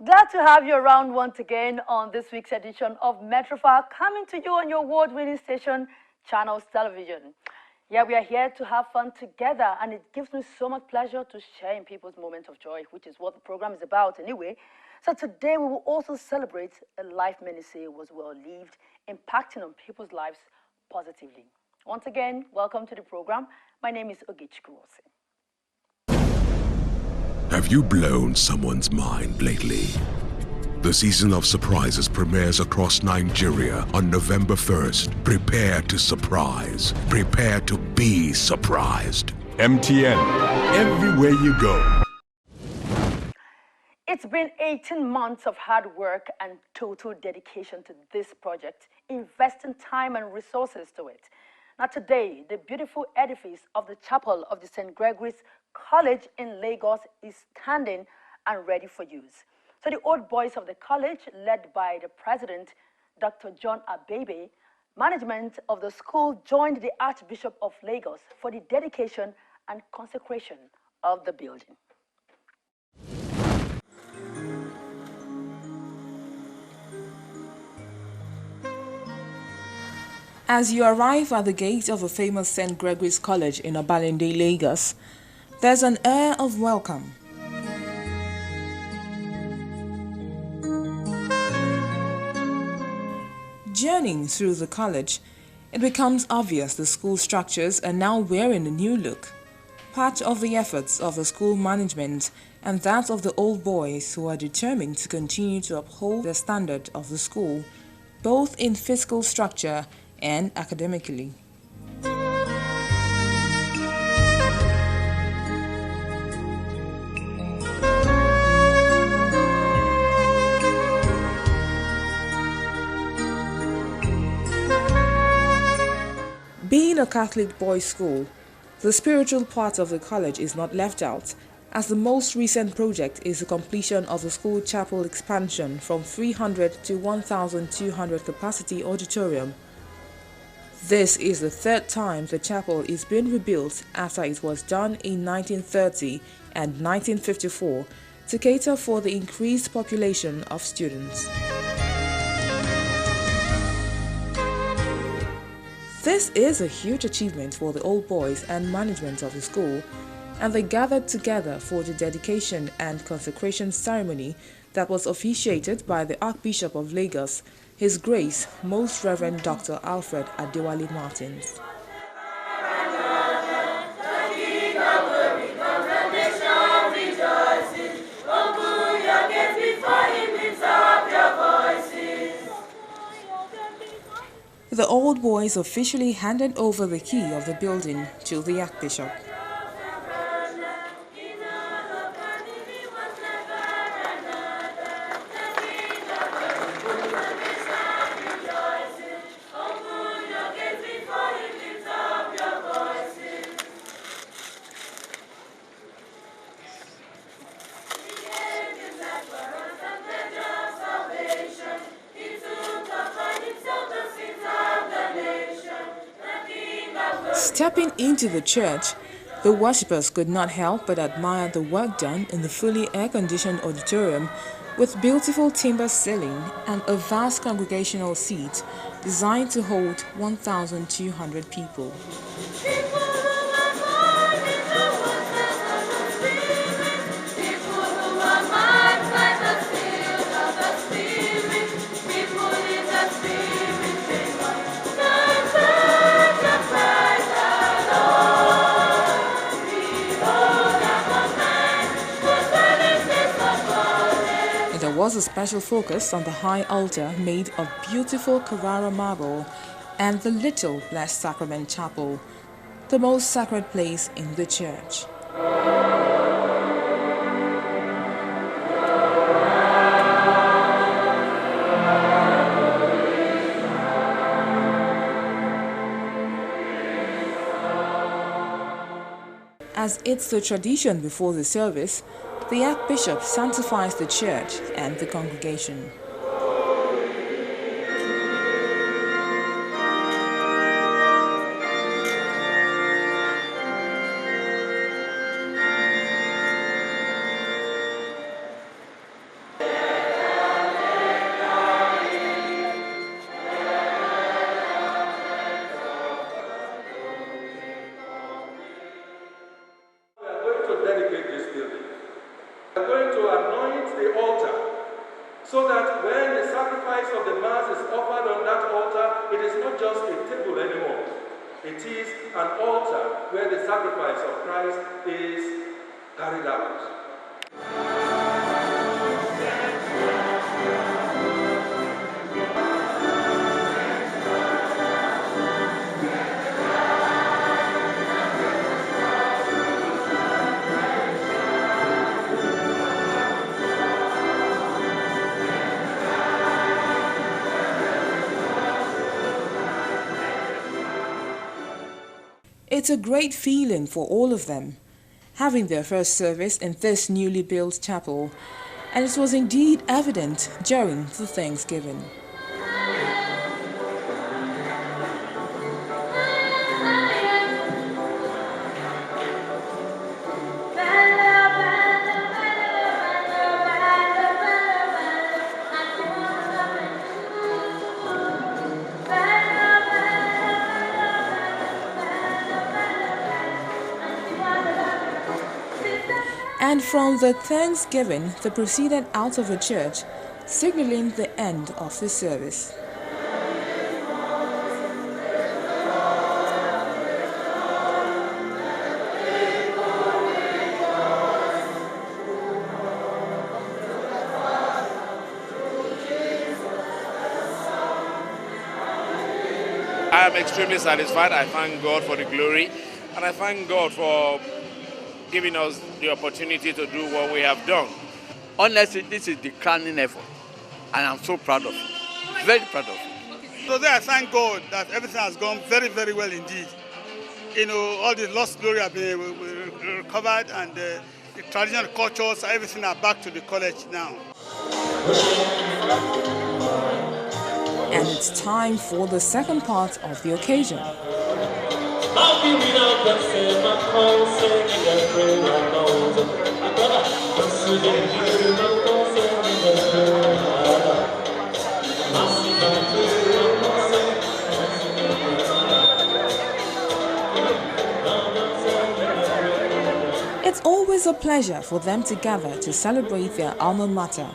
Glad to have you around once again on this week's edition of Metrofile, coming to you on your award-winning station, Channels Television. Yeah, we are here to have fun together, and it gives me so much pleasure to share in people's moments of joy, which is what the program is about anyway. So today we will also celebrate a life many say was well lived, impacting on people's lives positively. Once again, welcome to the program. My name is St.Gregorys. Have you blown someone's mind lately? The season of surprises premieres across Nigeria on November 1st. Prepare to surprise. Prepare to be surprised. MTN, everywhere you go. It's been 18 months of hard work and total dedication to this project, investing time and resources to it. Now today, the beautiful edifice of the chapel of the St.Gregorys College in Lagos is standing and ready for use. So the old boys of the college, led by the president, Dr. John Abebe, management of the school joined the Archbishop of Lagos for the dedication and consecration of the building. As you arrive at the gate of the famous St. Gregorys College in Obalende, Lagos, there's an air of welcome. Journeying through the college, it becomes obvious the school structures are now wearing a new look. Part of the efforts of the school management and that of the old boys who are determined to continue to uphold the standard of the school, both in physical structure and academically. Being a Catholic boys' school, the spiritual part of the college is not left out, as the most recent project is the completion of the school chapel expansion from 300 to 1,200 capacity auditorium. This is the third time the chapel is being rebuilt after it was done in 1930 and 1954 to cater for the increased population of students. This is a huge achievement for the old boys and management of the school, and they gathered together for the dedication and consecration ceremony that was officiated by the Archbishop of Lagos, His Grace, Most Reverend Dr. Alfred Adewale Martins. The old boys officially handed over the key of the building to the Archbishop. Stepping into the church, the worshippers could not help but admire the work done in the fully air-conditioned auditorium with beautiful timber ceiling and a vast congregational seat designed to hold 1,200 people. There was a special focus on the high altar made of beautiful Carrara marble and the little Blessed Sacrament Chapel, the most sacred place in the church. As it's the tradition before the service, the Archbishop sanctifies the church and the congregation. the altar, so that when the sacrifice of the Mass is offered on that altar, it is not just a table anymore. It is an altar where the sacrifice of Christ is carried out. It's a great feeling for all of them, having their first service in this newly built chapel, and it was indeed evident during the Thanksgiving. And from the Thanksgiving, they proceeded out of the church, signaling the end of the service. I am extremely satisfied. I thank God for the glory, and I thank God for giving us the opportunity to do what we have done. Honestly, this is the crowning effort, and I'm so proud of it. Very proud of it. Today I thank God that everything has gone very, very well indeed. You know, all the lost glory have been recovered, and the traditional cultures, everything are back to the college now. And it's time for the second part of the occasion. It's always a pleasure for them to gather to celebrate their alma mater.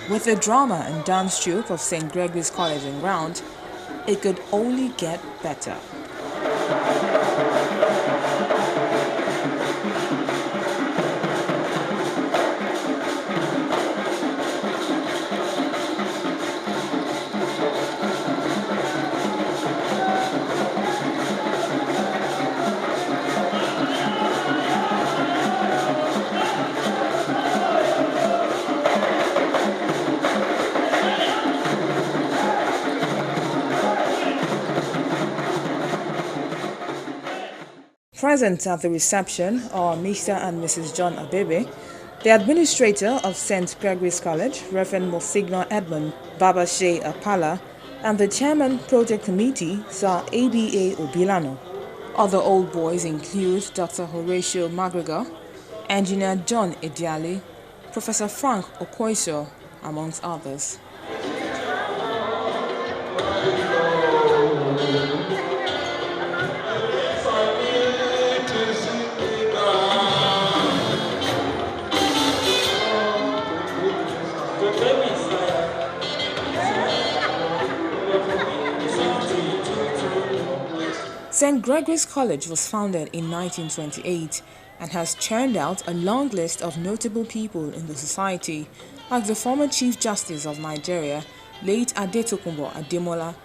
With the drama and dance troupe of St.Gregorys College and Ground, it could only get better. Present at the reception are Mr. and Mrs. John Abebe, the administrator of St. Gregorys College, Reverend Monsignor Edmund Babashe Apala, and the chairman project committee, Sir ABA Obilano. Other old boys include Dr. Horatio McGregor, Engineer John Ediale, Professor Frank Okoiso, amongst others. St. Gregorys College was founded in 1928 and has churned out a long list of notable people in the society, like the former Chief Justice of Nigeria, late Adetokunbo Ademola,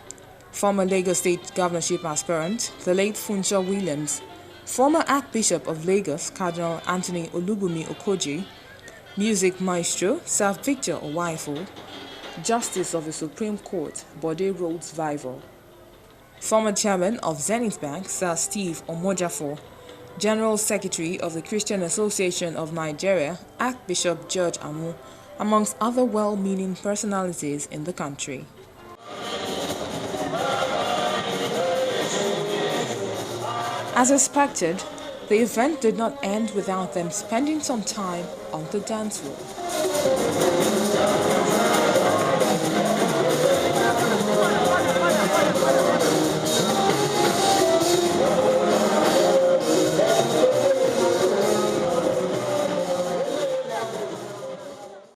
former Lagos State Governorship aspirant, the late Funshaw Williams, former Archbishop of Lagos, Cardinal Anthony Olubunmi Okoji, music maestro, Sir Victor Owaifo, Justice of the Supreme Court, Bode Rhodes Vival. Former chairman of Zenith Bank, Sir Steve Omojafo, General Secretary of the Christian Association of Nigeria, Archbishop George Amu, amongst other well-meaning personalities in the country. As expected, the event did not end without them spending some time on the dance floor.